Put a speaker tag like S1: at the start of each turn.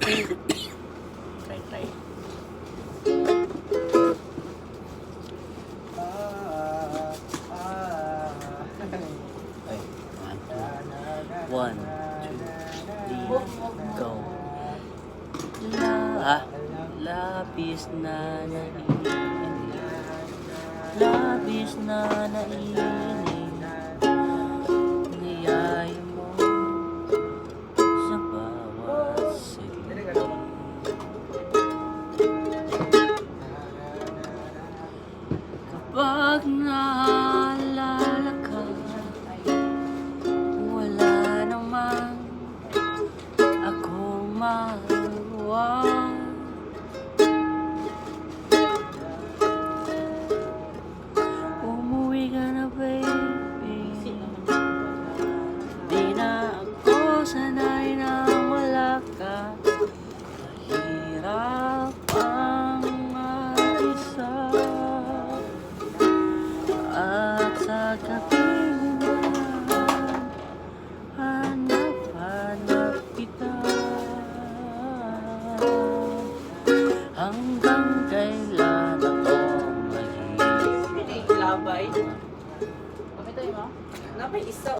S1: Try. Ay, one, two, three, go. Labis na naiinip, labis na naiinip, niyaya mo sa bawat sigaw. Kapag naalala ka, wala naman akong magawa. Umuwi ka na, baby. Di na ako sanay na wala ka. Mahirap ang mag-isa. At sa gabing ulan, hanap kita. Hanggang kailan ako mahirap?
S2: Labay. Kapitoy mo? Labay isa.